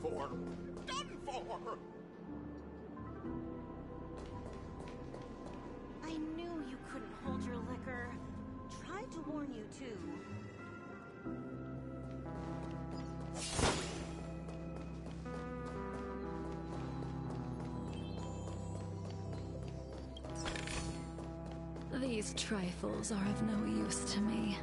for. Done for! I knew you couldn't hold your liquor. Tried to warn you, too. These trifles are of no use to me.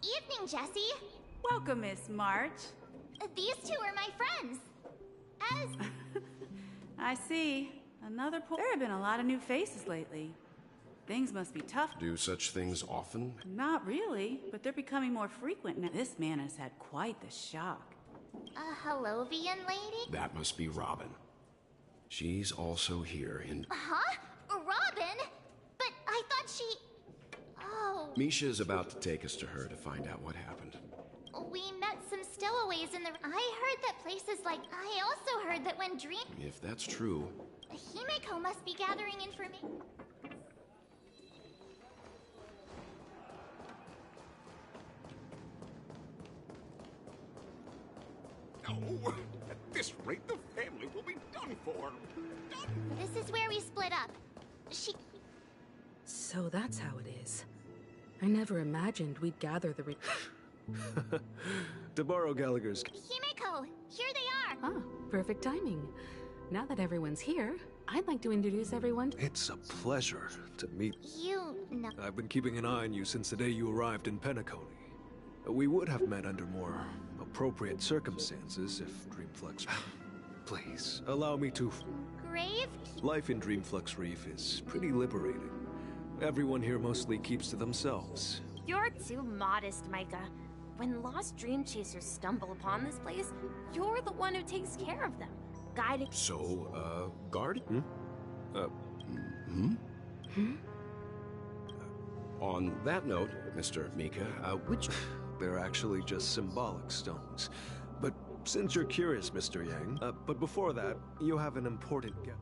Evening, Jessie. Welcome, Miss March. These two are my friends. I see. There have been a lot of new faces lately. Things must be tough. Do such things often? Not really, but they're becoming more frequent now. This man has had quite the shock. A Hellovian lady? That must be Robin. She's also here in... Huh? Robin? But I thought she... Oh... Misha's about to take us to her to find out what happened. We met some stowaways in the... I heard that places like... I also heard that when Dream... If that's true... Himeko must be gathering information. Oh, at this rate, the family will be done for. Done. This is where we split up. So that's how it is. I never imagined we'd gather the To borrow Gallagher's... Himeko, here they are. Ah, perfect timing. Now that everyone's here, I'd like to introduce everyone to... It's a pleasure to meet... You know... I've been keeping an eye on you since the day you arrived in Penacony. We would have met under more appropriate circumstances if Dreamflux... Please, allow me to... Grave? Life in Dreamflux Reef is pretty liberating. Everyone here mostly keeps to themselves. You're too modest, Micah. When lost dream chasers stumble upon this place, you're the one who takes care of them. Guiding... So, guard? On that note, Mr. Mika, which... They're actually just symbolic stones. But since you're curious, Mr. Yang, but before that, you have an important guest.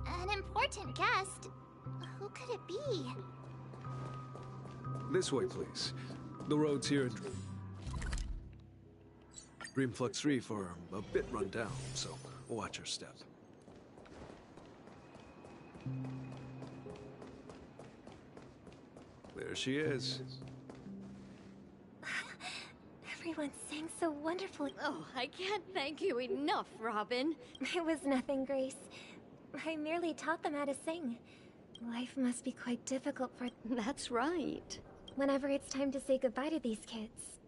An important guest? Who could it be? This way, please. The roads here in Dreamflux Reef are a bit run down, so watch your step. There she is. Everyone sang so wonderfully. Oh, I can't thank you enough, Robin. It was nothing, Grace. I merely taught them how to sing. Life must be quite difficult for... That's right. Whenever it's time to say goodbye to these kids.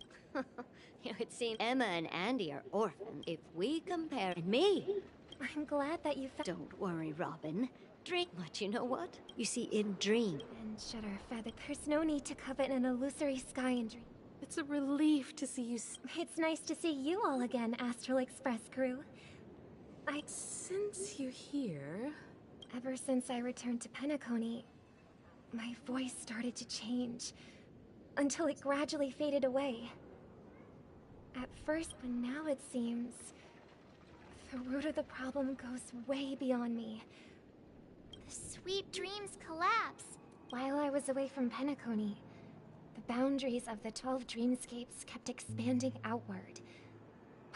It seems Emma and Andy are orphans. If we compare... And me! I'm glad that you found... Don't worry, Robin. Dream... But you know what? You see, in Dream... And shudder feather. There's no need to covet an illusory sky in Dream. It's a relief to see you... It's nice to see you all again, Astral Express crew. Since you're here... Ever since I returned to Penacony, my voice started to change, until it gradually faded away. At first, but now it seems... the root of the problem goes way beyond me. The sweet dreams collapse. While I was away from Penacony, the boundaries of the 12 dreamscapes kept expanding outward.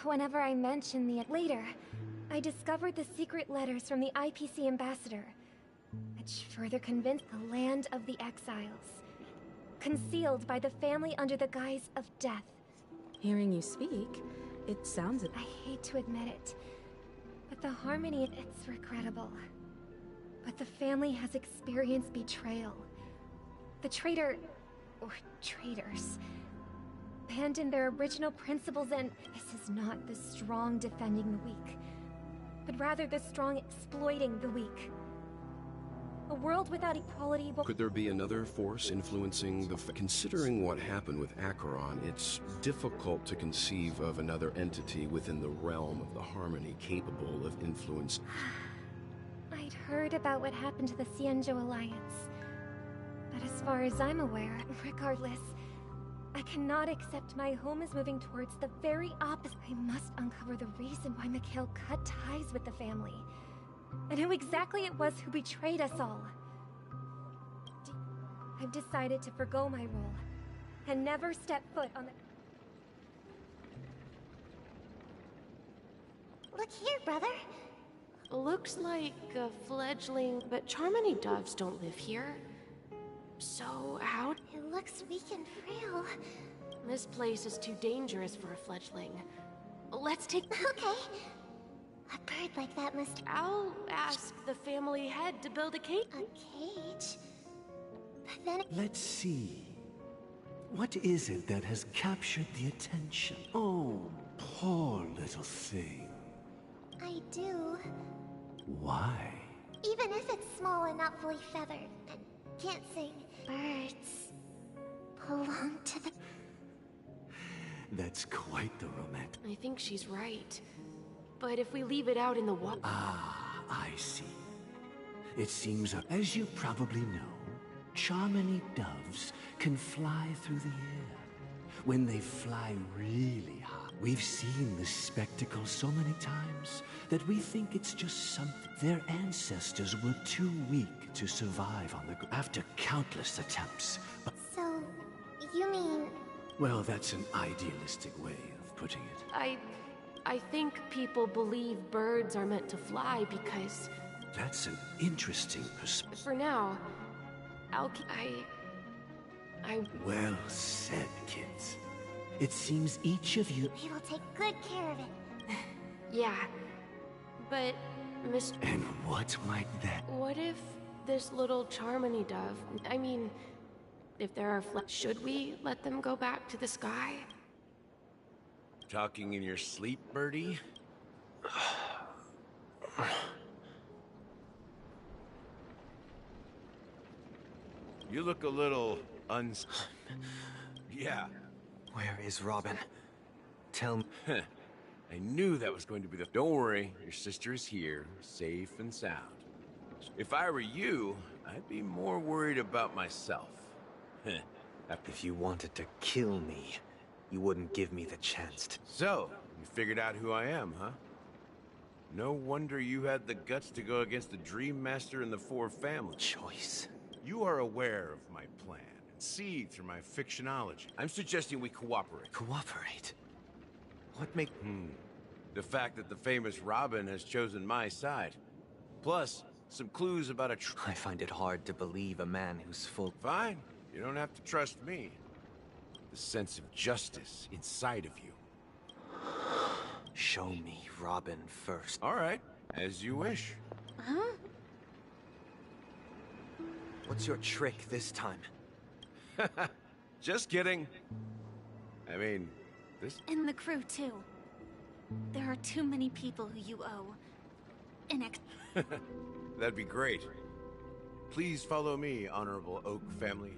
Whenever I mentioned the... Later, I discovered the secret letters from the IPC ambassador, which further convinced the land of the exiles, concealed by the family under the guise of death. Hearing you speak, it sounds... I hate to admit it, but the harmony, it's regrettable. But the family has experienced betrayal. The traitor... or traitors... abandoned their original principles, and this is not the strong defending the weak, but rather the strong exploiting the weak. A world without equality will... Could there be another force influencing the... Considering what happened with Acheron, it's difficult to conceive of another entity within the realm of the Harmony capable of influence. I'd heard about what happened to the Cienjo Alliance. But as far as I'm aware, regardless, I cannot accept my home is moving towards the very opposite. I must uncover the reason why Mikhail cut ties with the family. And who exactly it was who betrayed us all. I've decided to forgo my role and never step foot on the... Look here, brother. Looks like a fledgling, but Charmony doves don't live here. So, how... It looks weak and frail. This place is too dangerous for a fledgling. Let's take... Okay. A bird like that must... I'll ask the family head to build a cage. A cage? But then... Let's see. What is it that has captured the attention? Oh, poor little thing. I do. Why? Even if it's small and not fully feathered and can't sing, birds belong to the... That's quite the romantic... I think she's right. But if we leave it out in the water... Ah, I see. It seems, as you probably know, Charmony doves can fly through the air. When they fly really high, we've seen this spectacle so many times that we think it's just something. Their ancestors were too weak to survive on the ground after countless attempts. But So, you mean... well, that's an idealistic way of putting it. I think people believe birds are meant to fly because... That's an interesting perspective. For now, I... Well said, kids. It seems each of you... We will take good care of it. Yeah. But, Miss... And what might that... What if this little Charmony dove... I mean, if there are should we let them go back to the sky? Talking in your sleep, birdie? You look a little Yeah. Where is Robin? Tell me. I knew that was going to be the... Don't worry, your sister is here, safe and sound. If I were you, I'd be more worried about myself. If you wanted to kill me, you wouldn't give me the chance to... So, you figured out who I am, huh? No wonder you had the guts to go against the Dream Master and the Four Families. Choice. You are aware of my plan and see through my fictionology. I'm suggesting we cooperate. Cooperate? What make... The fact that the famous Robin has chosen my side. Plus, some clues about a I find it hard to believe a man who's full... Fine. You don't have to trust me. The sense of justice inside of you. Show me Robin first. All right. As you wish. Huh? What's your trick this time? Just kidding. I mean, this... And the crew, too. There are too many people who you owe. That'd be great. Please follow me, Honorable Oak family.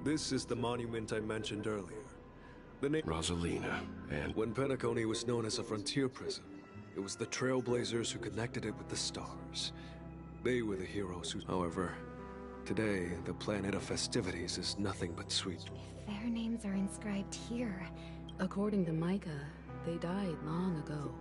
This is the monument I mentioned earlier. The name... Rosalina, and... When Penacony was known as a frontier prison, it was the Trailblazers who connected it with the stars. They were the heroes who... However, today, the planet of festivities is nothing but sweet. If their names are inscribed here... According to Micah, they died long ago.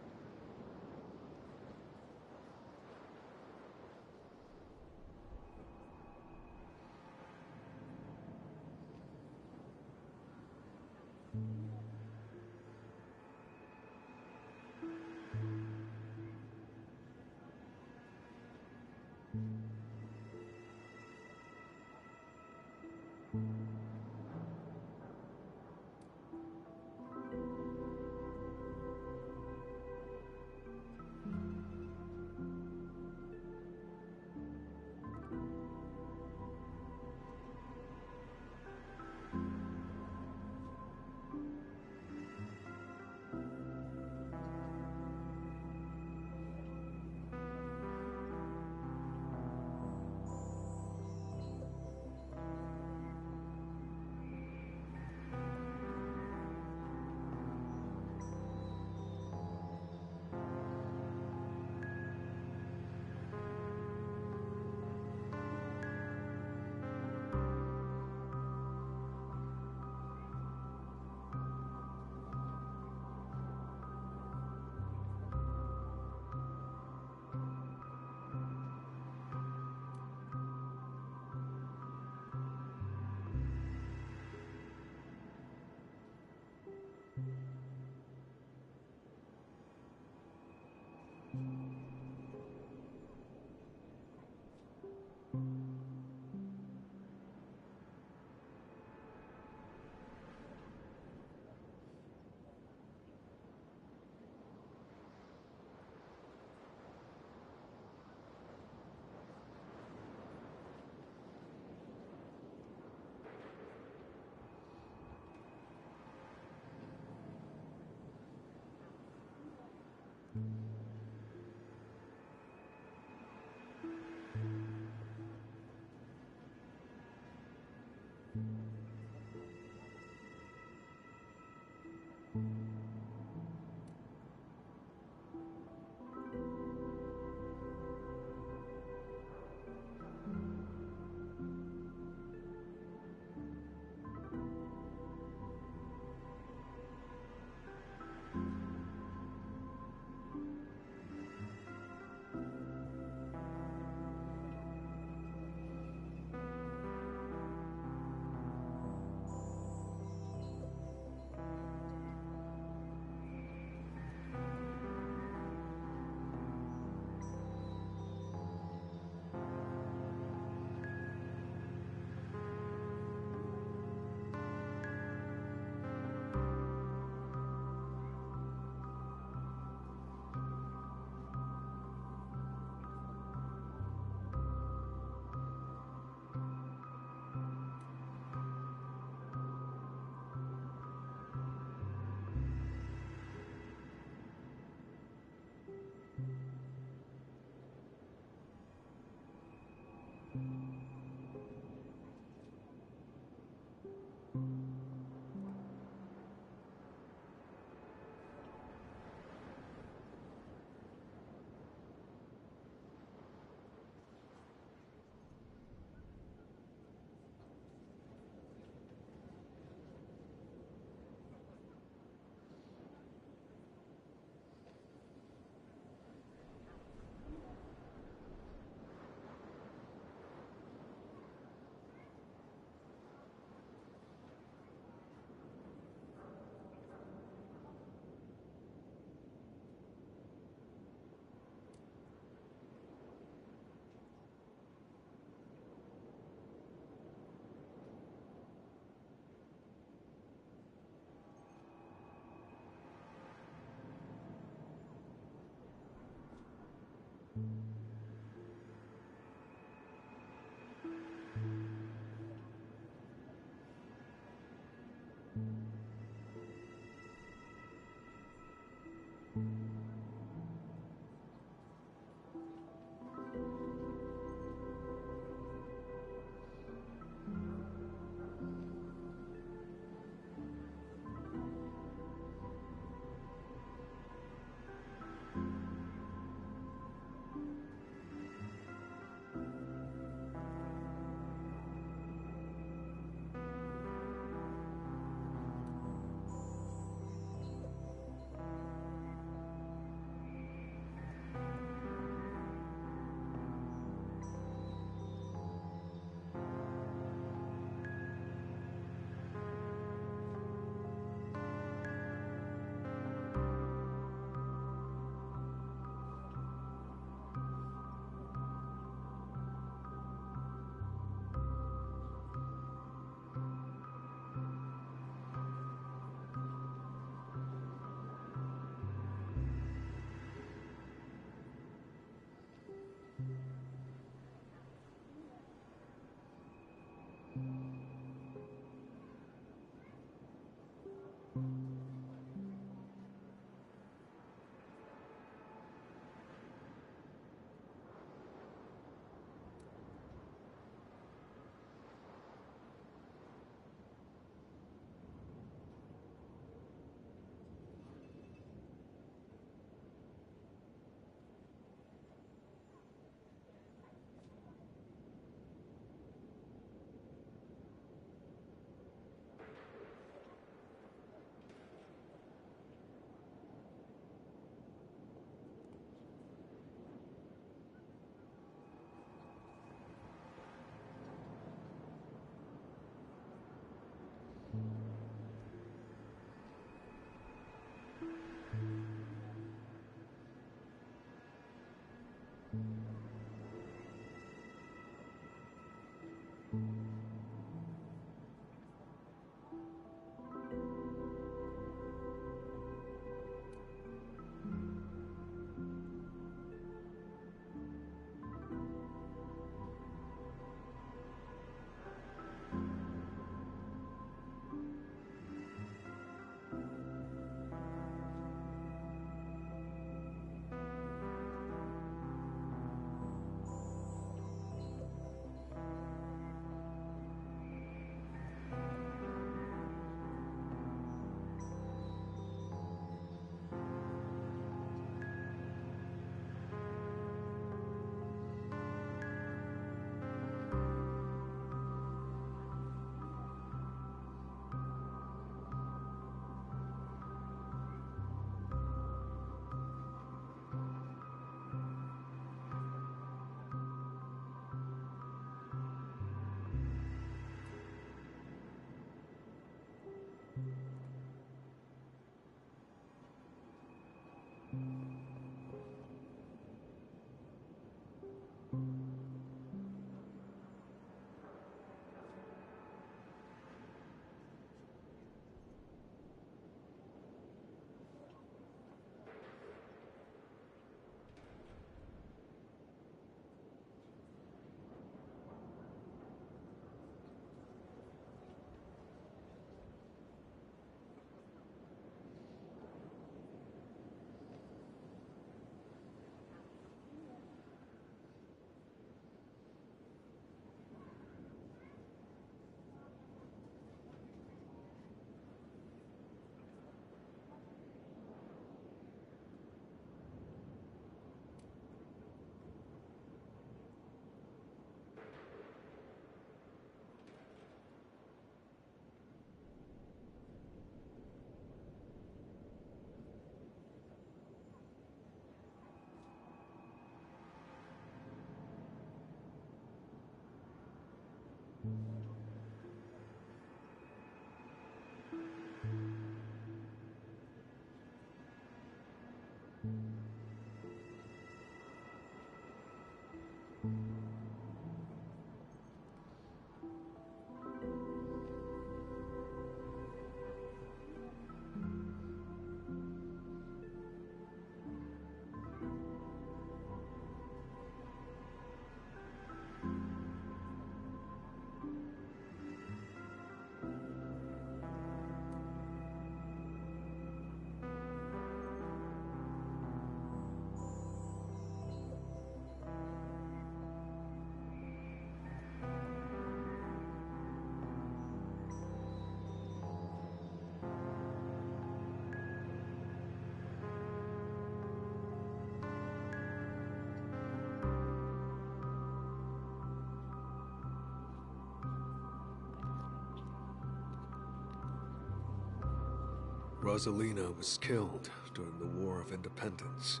Rosalina was killed during the War of Independence.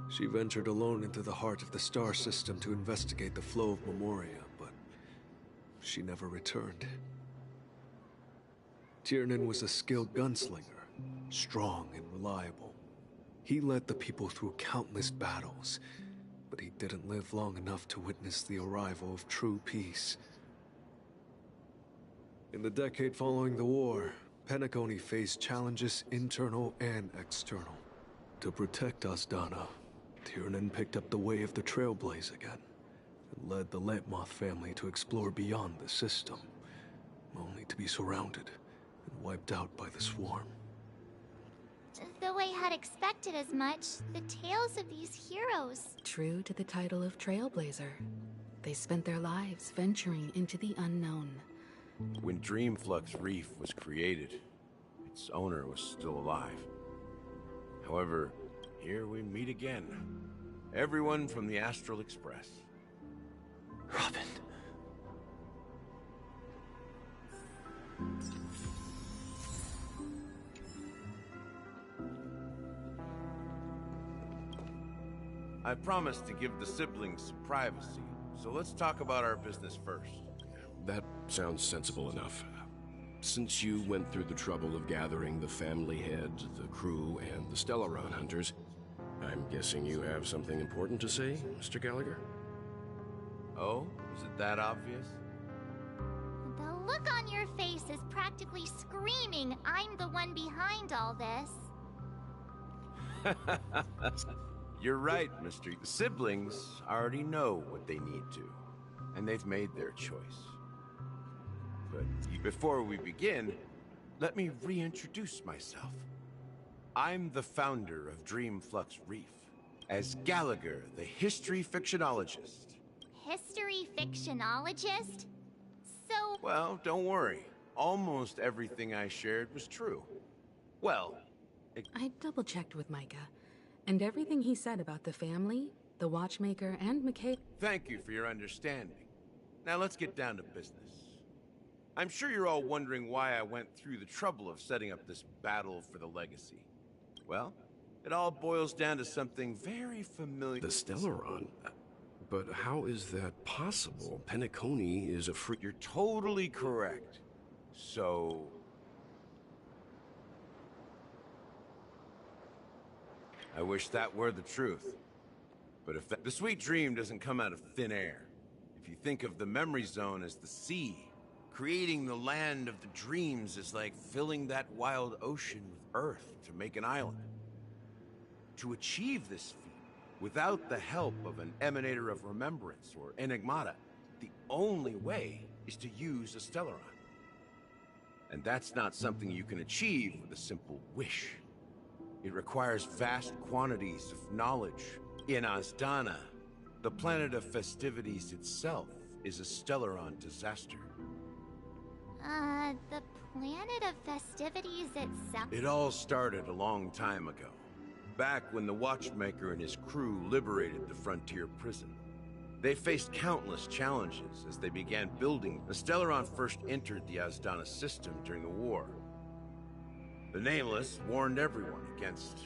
She ventured alone into the heart of the star system to investigate the flow of Memoria, but she never returned. Tiernan was a skilled gunslinger, strong and reliable. He led the people through countless battles, but he didn't live long enough to witness the arrival of true peace. In the decade following the war, Penacony faced challenges internal and external. To protect Asdana, Tiernan picked up the way of the Trailblaze again, and led the Letmoth family to explore beyond the system, only to be surrounded and wiped out by the Swarm. Though I had expected as much, the tales of these heroes... True to the title of Trailblazer, they spent their lives venturing into the unknown. When Dreamflux Reef was created, its owner was still alive. However, here we meet again. Everyone from the Astral Express. Robin. I promised to give the siblings some privacy, so let's talk about our business first. That sounds sensible enough. Since you went through the trouble of gathering the family head, the crew, and the Stellaron hunters, I'm guessing you have something important to say, Mr. Gallagher? Oh? Is it that obvious? The look on your face is practically screaming, I'm the one behind all this. You're right, Mr. The siblings already know what they need to, and they've made their choice. But before we begin, let me reintroduce myself. I'm the founder of Dreamflux Reef, as Gallagher, the history fictionologist. History fictionologist? So... Well, don't worry. Almost everything I shared was true. Well, I double-checked with Micah, and everything he said about the family, the Watchmaker, and McKay... Thank you for your understanding. Now let's get down to business. I'm sure you're all wondering why I went through the trouble of setting up this battle for the legacy. Well, it all boils down to something very familiar. The Stellaron? But how is that possible? Penacony is a free... You're totally correct. So... I wish that were the truth. But if the sweet dream doesn't come out of thin air, if you think of the memory zone as the sea, creating the land of the dreams is like filling that wild ocean with earth to make an island. To achieve this feat, without the help of an emanator of remembrance or enigmata, the only way is to use a Stellaron. And that's not something you can achieve with a simple wish. It requires vast quantities of knowledge. In Asdana, the planet of festivities itself is a Stellaron disaster. The planet of festivities itself? It all started a long time ago. Back when the Watchmaker and his crew liberated the frontier prison. They faced countless challenges as they began building. The Stellaron first entered the Asdana system during the war. The Nameless warned everyone against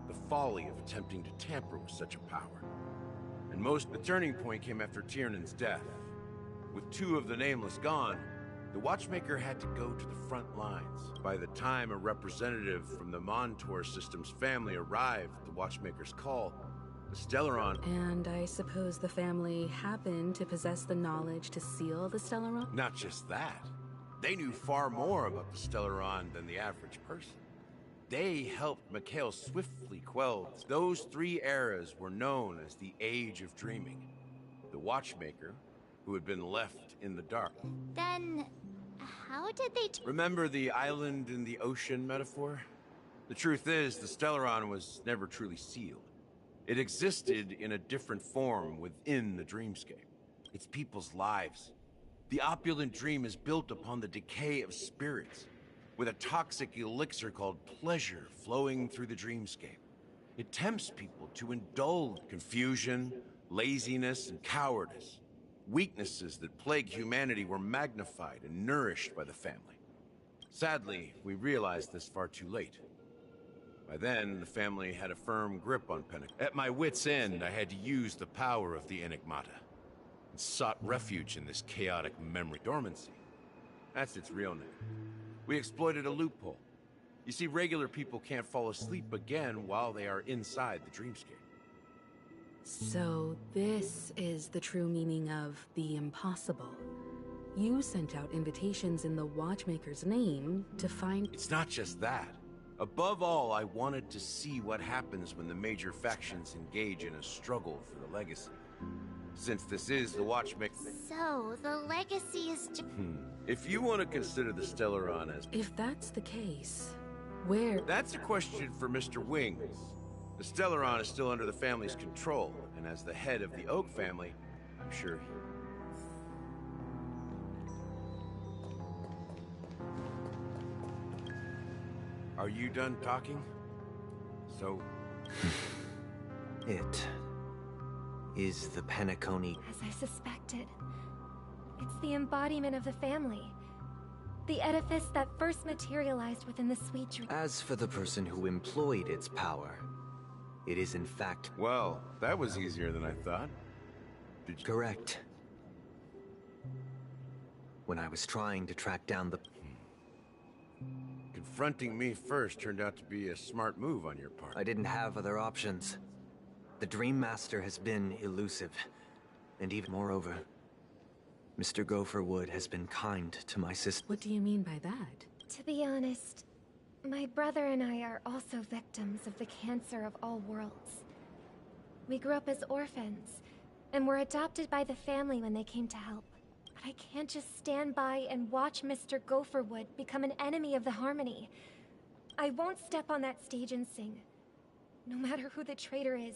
the folly of attempting to tamper with such a power. And the turning point came after Tiernan's death. With two of the Nameless gone, the Watchmaker had to go to the front lines. By the time a representative from the Montour system's family arrived at the Watchmaker's call, the Stellaron... And I suppose the family happened to possess the knowledge to seal the Stellaron? Not just that. They knew far more about the Stellaron than the average person. They helped Mikhail swiftly quell. Those three eras were known as the Age of Dreaming. The Watchmaker, who had been left in the dark. Then, how did they... Remember the island in the ocean metaphor? The truth is, the Stellaron was never truly sealed. It existed in a different form within the dreamscape. It's people's lives. The opulent dream is built upon the decay of spirits, with a toxic elixir called pleasure flowing through the dreamscape. It tempts people to indulge confusion, laziness, and cowardice. Weaknesses that plague humanity were magnified and nourished by the family. Sadly, we realized this far too late. By then, the family had a firm grip on Penacony. At my wit's end, I had to use the power of the Enigmata, and sought refuge in this chaotic memory dormancy. That's its real name. We exploited a loophole. You see, regular people can't fall asleep again while they are inside the dreamscape. So this is the true meaning of the impossible. You sent out invitations in the Watchmaker's name to find... It's not just that. Above all, I wanted to see what happens when the major factions engage in a struggle for the legacy. Since this is the Watchmaker... So, the legacy is If you want to consider the Stellaron as... If that's the case, where... That's a question for Mr. Wings. The Stellaron is still under the family's control, and as the head of the Oak family, I'm sure he... Are you done talking? So... It is the Penacony. As I suspected. It's the embodiment of the family. The edifice that first materialized within the sweet dream. As for the person who employed its power, it is in fact... Well, that was easier than I thought. Did you... Correct. When I was trying to track down the... Confronting me first turned out to be a smart move on your part. I didn't have other options. The Dream Master has been elusive. And even moreover, Mr. Gopherwood has been kind to my sister. What do you mean by that? To be honest, my brother and I are also victims of the cancer of all worlds. We grew up as orphans, and were adopted by the family when they came to help. But I can't just stand by and watch Mr. Gopherwood become an enemy of the Harmony. I won't step on that stage and sing. No matter who the traitor is,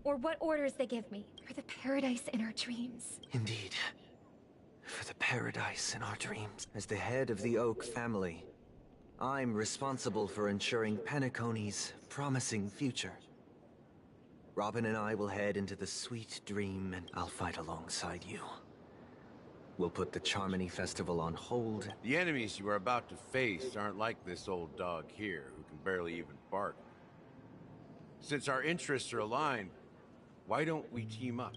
or what orders they give me, for the paradise in our dreams. Indeed. For the paradise in our dreams. As the head of the Oak family, I'm responsible for ensuring Penacony's promising future. Robin and I will head into the sweet dream, and I'll fight alongside you. We'll put the Charmony Festival on hold. The enemies you are about to face aren't like this old dog here, who can barely even bark. Since our interests are aligned, why don't we team up?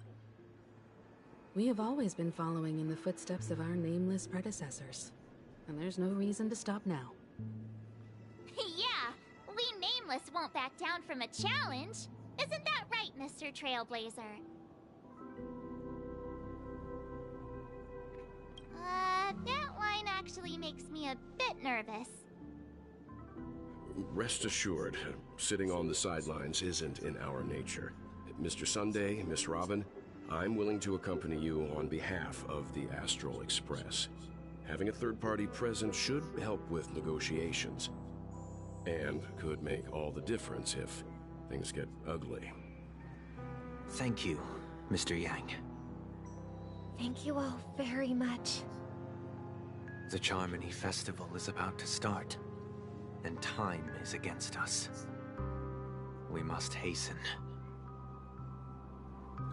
We have always been following in the footsteps of our nameless predecessors. And there's no reason to stop now. Yeah, we Nameless won't back down from a challenge. Isn't that right, Mr. Trailblazer? That line actually makes me a bit nervous. Rest assured, sitting on the sidelines isn't in our nature. Mr. Sunday, Miss Robin, I'm willing to accompany you on behalf of the Astral Express. Having a third party present should help with negotiations, and could make all the difference if things get ugly. Thank you, Mr. Yang. Thank you all very much. The Charmony Festival is about to start, and time is against us. We must hasten.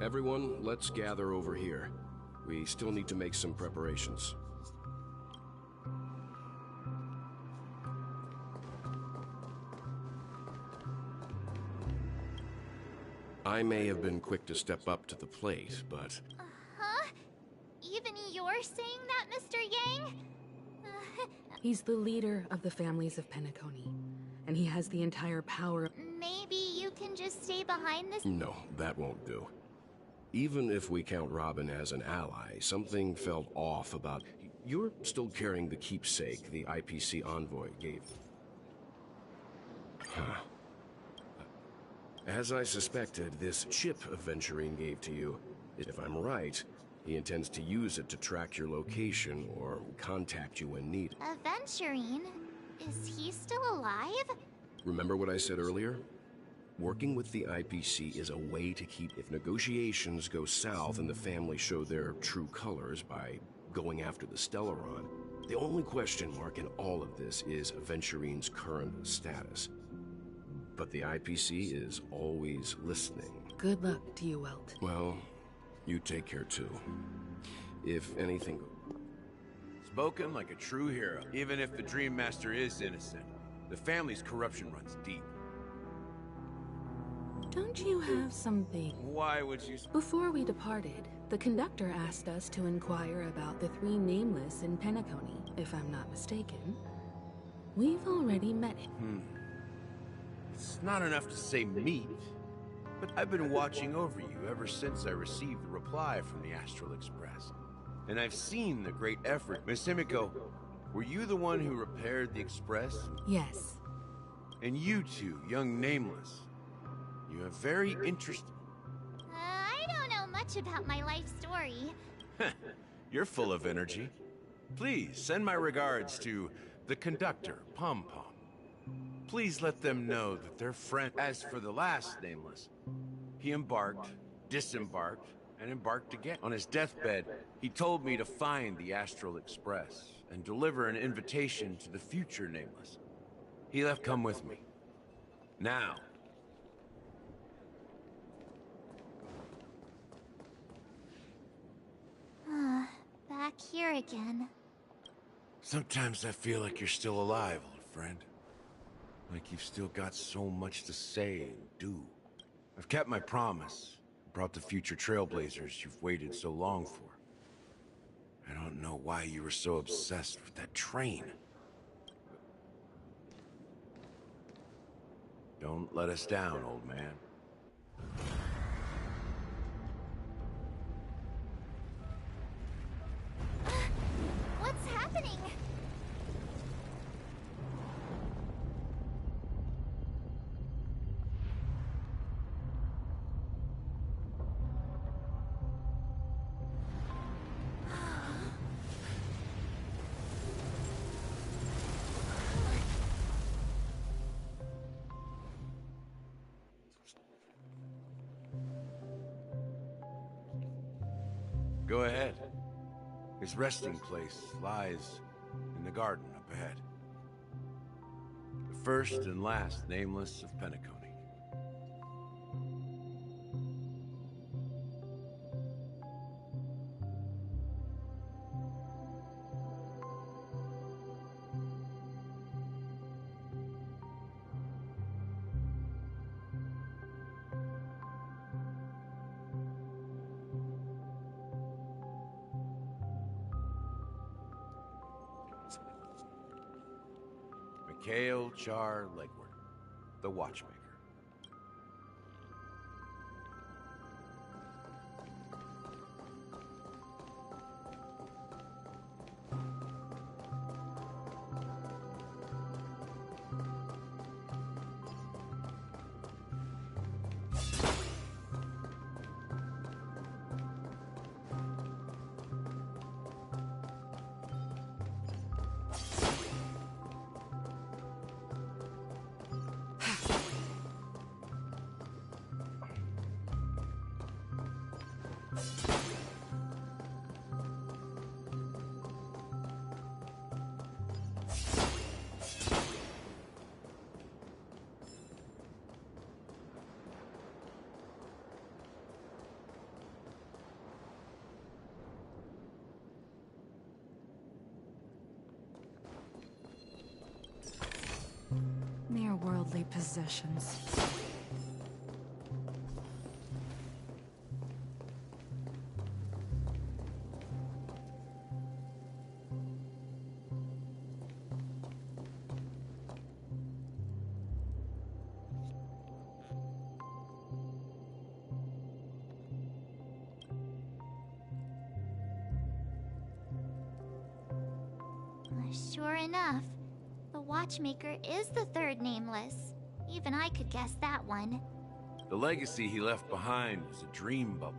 Everyone, let's gather over here. We still need to make some preparations. I may have been quick to step up to the plate, but... Huh? Even you're saying that, Mr. Yang? He's the leader of the families of Penacony, and he has the entire power... Maybe you can just stay behind this? No, that won't do. Even if we count Robin as an ally, something felt off about... You're still carrying the keepsake the IPC envoy gave. Huh. As I suspected, this chip Aventurine gave to you, if I'm right, he intends to use it to track your location or contact you when needed. Aventurine? Is he still alive? Remember what I said earlier? Working with the IPC is a way to keep... If negotiations go south and the family show their true colors by going after the Stellaron, the only question mark in all of this is Aventurine's current status. But the IPC is always listening. Good luck to you, Welt. Well, you take care too. If anything... spoken like a true hero. Even if the Dream Master is innocent, the family's corruption runs deep. Don't you have something? Why would you... Before we departed, the conductor asked us to inquire about the three nameless in Penacony, if I'm not mistaken. We've already met him. It's not enough to say meet, but I've been watching over you ever since I received the reply from the Astral Express. And I've seen the great effort. Miss Himiko, were you the one who repaired the Express? Yes. And you two, young Nameless, you have very interesting... I don't know much about my life story. You're full of energy. Please, send my regards to the conductor, Pom Pom. Please let them know that their friend... As for the last Nameless, he embarked, disembarked, and embarked again. On his deathbed, he told me to find the Astral Express and deliver an invitation to the future Nameless. He left. Come with me. Now. Back here again. Sometimes I feel like you're still alive, old friend. Like you've still got so much to say and do. I've kept my promise. Brought the future trailblazers you've waited so long for. I don't know why you were so obsessed with that train. Don't let us down, old man. What's happening? Go ahead. His resting place lies in the garden up ahead. The first and last Nameless of Penacony. Mikhail Char Legward, the Watchmaker. Mere worldly possessions. Sure enough, the Watchmaker is the third Nameless. Even I could guess that one. The legacy he left behind was a dream bubble.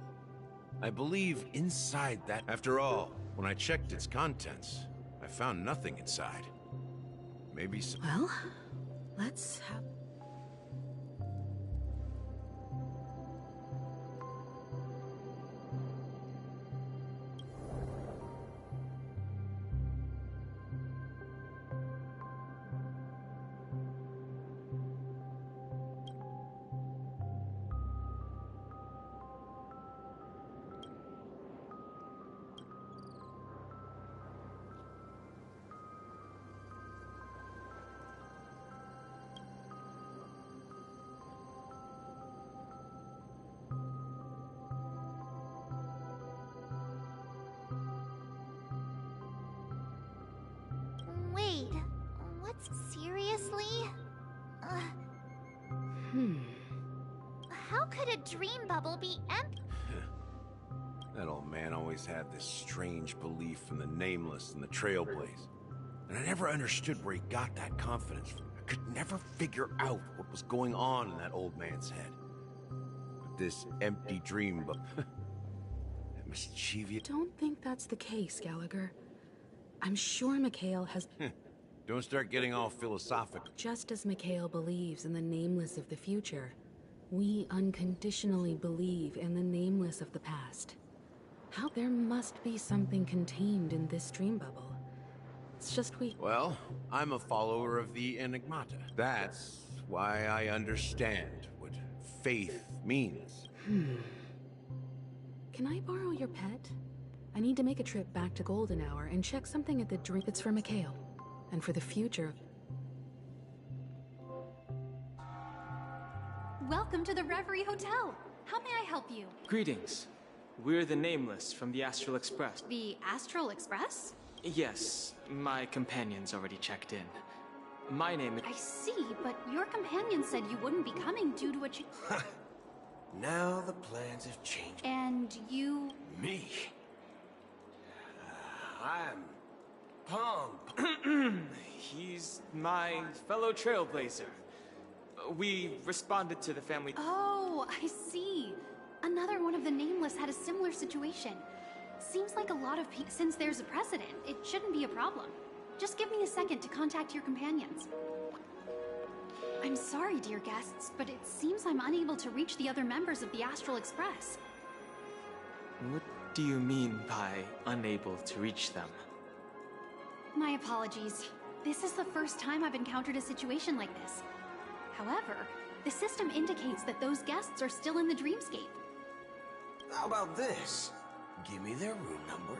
I believe inside that... After all, when I checked its contents, I found nothing inside. Maybe some... Well, let's have... dream bubble be empty? That old man always had this strange belief in the Nameless and the Trailblaze. And I never understood where he got that confidence from. I could never figure out what was going on in that old man's head. But this empty dream bubble... that mischievous... Don't think that's the case, Gallagher. I'm sure Mikhail has... Don't start getting all philosophical. Just as Mikhail believes in the Nameless of the future, we unconditionally believe in the Nameless of the past. How there must be something contained in this dream bubble. It's just we... Well, I'm a follower of the Enigmata. That's why I understand what faith means. Can I borrow your pet? I need to make a trip back to Golden Hour and check something at the drink. It's for Mikhail. And for the future. Welcome to the Reverie Hotel. How may I help you? Greetings. We're the Nameless from the Astral Express. The Astral Express? Yes, my companion's already checked in. My name is... I see, but your companion said you wouldn't be coming due to a Now the plans have changed. And you... Me? I'm... Pump. He's my fellow Trailblazer. We responded to the family... Oh, I see. Another one of the Nameless had a similar situation. Seems like a lot of people... Since there's a precedent, it shouldn't be a problem. Just give me a second to contact your companions. I'm sorry, dear guests, but it seems I'm unable to reach the other members of the Astral Express. What do you mean by unable to reach them? My apologies. This is the first time I've encountered a situation like this. However, the system indicates that those guests are still in the dreamscape. How about this? Give me their room number,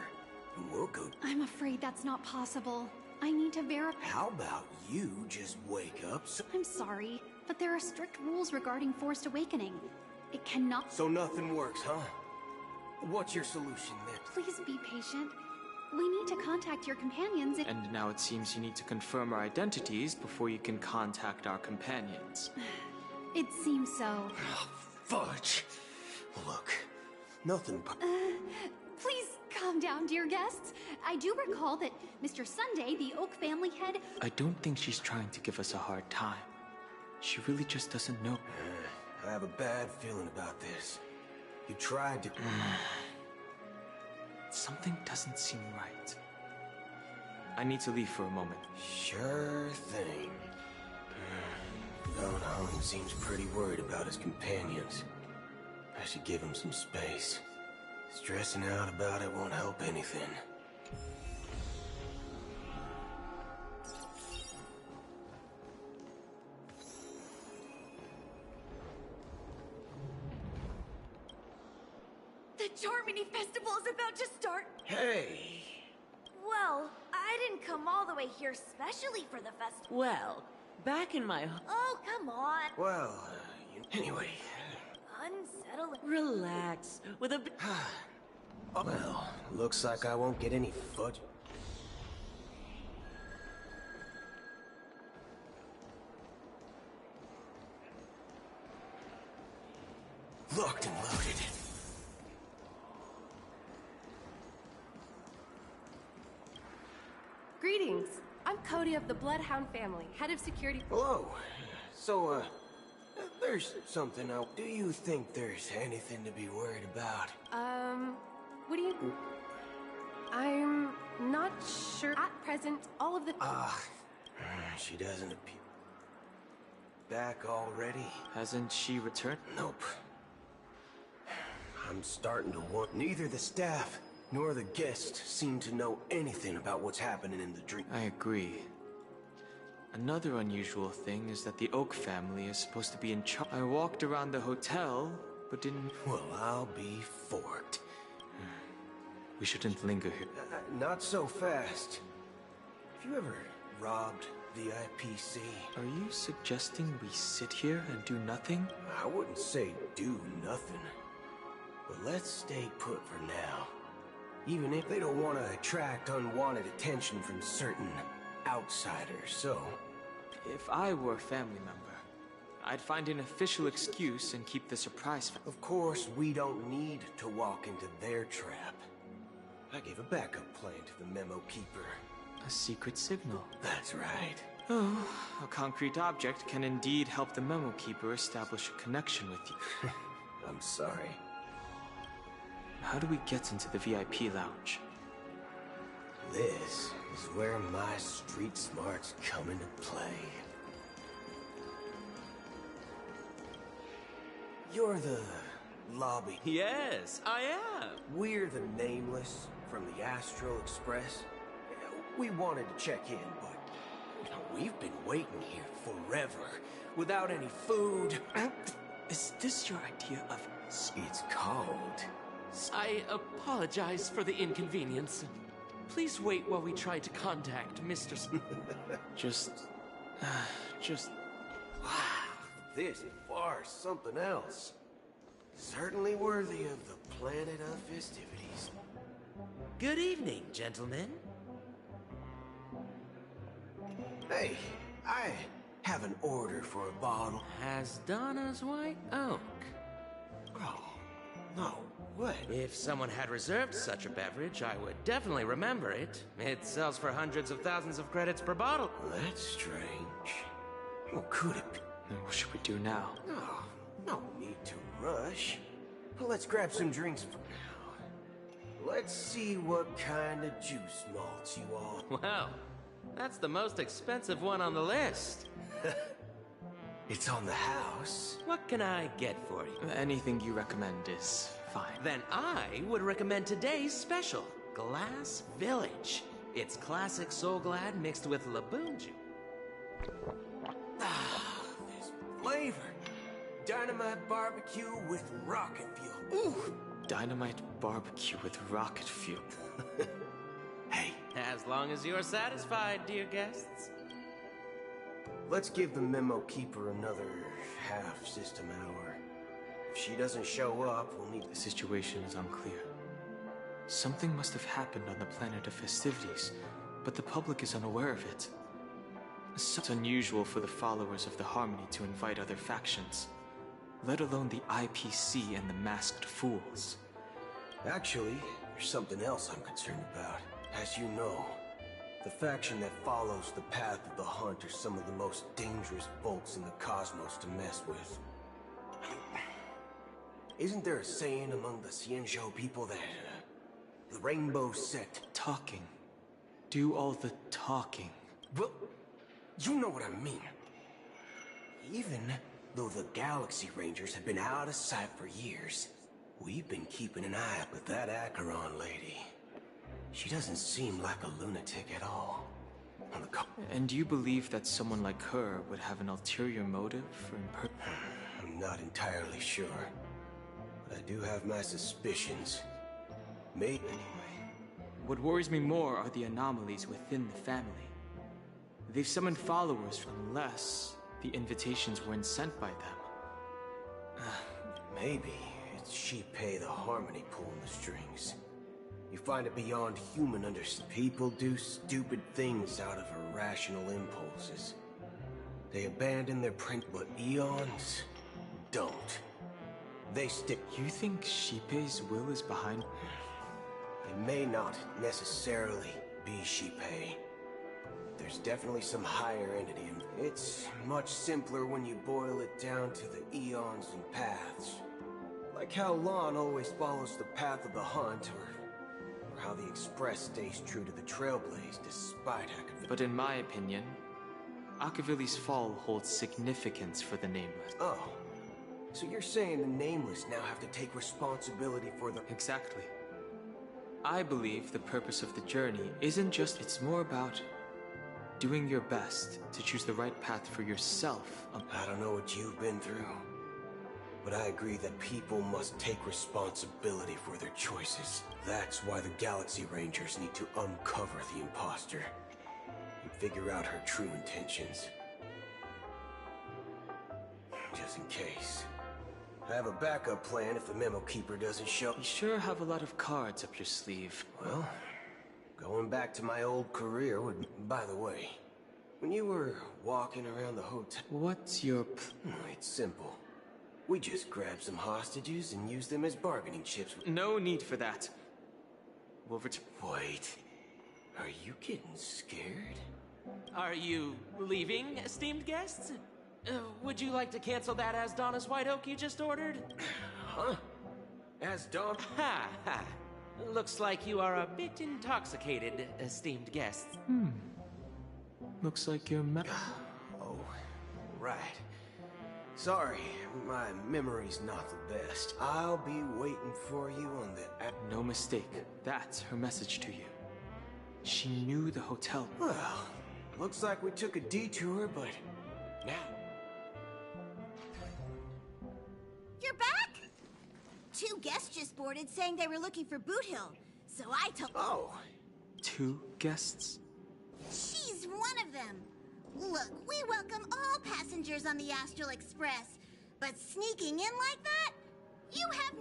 and we'll go... I'm afraid that's not possible. I need to verify... How about you just wake up so... I'm sorry, but there are strict rules regarding forced awakening. It cannot... So nothing works, huh? What's your solution then? Please be patient. We need to contact your companions And now it seems you need to confirm our identities before you can contact our companions. It seems so. Fudge! Look, nothing but... Please calm down, dear guests. I do recall that Mr. Sunday, the Oak family head... I don't think she's trying to give us a hard time. She really just doesn't know. I have a bad feeling about this. You tried to... Something doesn't seem right. I need to leave for a moment. Sure thing. Don Hung seems pretty worried about his companions. I should give him some space. Stressing out about it won't help anything. The Charmony Festival is about to start. Hey! Well, I didn't come all the way here specially for the festival. Well, back in my... Oh, come on. Well, anyway... Unsettling. Relax. With a... Well, looks like I won't get any fudge. Locked and loaded. Greetings. I'm Cody of the Bloodhound family, head of security. Hello. So, there's something now. Do you think there's anything to be worried about? What do you... I'm not sure. At present, all of the... She doesn't appear... Back already? Hasn't she returned? Nope. I'm starting to want... Neither the staff nor the guests seem to know anything about what's happening in the dream. I agree. Another unusual thing is that the Oak family is supposed to be in charge. I walked around the hotel, but didn't... Well, I'll be forked. We shouldn't linger here. Not so fast. Have you ever robbed VIPC? Are you suggesting we sit here and do nothing? I wouldn't say do nothing. But let's stay put for now. Even if they don't want to attract unwanted attention from certain outsiders, so... If I were a family member, I'd find an official excuse and keep the surprise. Of course, we don't need to walk into their trap. I gave a backup plan to the memo keeper. A secret signal. That's right. Oh, a concrete object can indeed help the memo keeper establish a connection with you. I'm sorry. How do we get into the VIP lounge? This is where my street smarts come into play. You're the lobby. Yes, I am. We're the Nameless from the Astral Express. We wanted to check in, but we've been waiting here forever, without any food. Is this your idea of... It's called... I apologize for the inconvenience. Please wait while we try to contact Mr. Just... Wow, this bar is something else. Certainly worthy of the planet of festivities. Good evening, gentlemen. Hey, I have an order for a bottle. Has Donna's White Oak. Oh, no way. If someone had reserved such a beverage, I would definitely remember it. It sells for hundreds of thousands of credits per bottle. That's strange. What could it be? And what should we do now? Oh, no need to rush. Let's grab some drinks for now. Let's see what kind of juice malts you all. Wow, that's the most expensive one on the list. It's on the house. What can I get for you? Anything you recommend is fine. Then I would recommend today's special, Glass Village. It's classic Soul Glad mixed with Laboon juice. Ah, this flavor. Dynamite barbecue with rocket fuel. Ooh! Dynamite barbecue with rocket fuel. Hey. As long as you're satisfied, dear guests. Let's give the memo keeper another half-system hour. If she doesn't show up, we'll need... The situation is unclear. Something must have happened on the planet of festivities, but the public is unaware of it. It's unusual for the followers of the Harmony to invite other factions, let alone the IPC and the Masked Fools. Actually, there's something else I'm concerned about. As you know, the faction that follows the path of the hunt are some of the most dangerous folks in the cosmos to mess with. Isn't there a saying among the Xianzhou people that the rainbow set... Talking. Do all the talking. Well, you know what I mean. Even though the Galaxy Rangers have been out of sight for years, we've been keeping an eye up with that Acheron lady. She doesn't seem like a lunatic at all. On the And you believe that someone like her would have an ulterior motive for I'm not entirely sure. But I do have my suspicions. Maybe anyway. What worries me more are the anomalies within the family. They've summoned followers unless the invitations weren't sent by them. Maybe it's Shipei the Harmony pulling the strings. You find it beyond human understanding. People do stupid things out of irrational impulses. They abandon their print, but eons don't. They stick. You think Shipei's will is behind? It may not necessarily be Shipei. There's definitely some higher entity. It's much simpler when you boil it down to the eons and paths. Like how Lon always follows the path of the hunt, or how the Express stays true to the Trailblaze despite Akavili. But in my opinion, Akavili's fall holds significance for the Nameless. Oh. So you're saying the Nameless now have to take responsibility for the... Exactly. I believe the purpose of the journey isn't just... It's more about doing your best to choose the right path for yourself. I don't know what you've been through, but I agree that people must take responsibility for their choices. That's why the Galaxy Rangers need to uncover the imposter and figure out her true intentions. Just in case. I have a backup plan if the memo keeper doesn't show. You sure have a lot of cards up your sleeve. Well, going back to my old career would... By the way, When you were walking around the hotel... What's your... It's simple. We just grab some hostages and use them as bargaining chips. No need for that. We'll Wait. Are you getting scared? Are you leaving, esteemed guests? Would you like to cancel that As Donna's White Oak you just ordered? Huh? As Dawn? Ha ha. Looks like you are a bit intoxicated, esteemed guests. Looks like you're Oh, right. Sorry, my memory's not the best. I'll be waiting for you on the... No mistake. That's her message to you. She knew the hotel. Well, looks like we took a detour, but now... You're back? 2 guests just boarded saying they were looking for Boot Hill. So I told... Oh. 2 guests? She's one of them. Look, we welcome all passengers on the Astral Express. But sneaking in like that? You have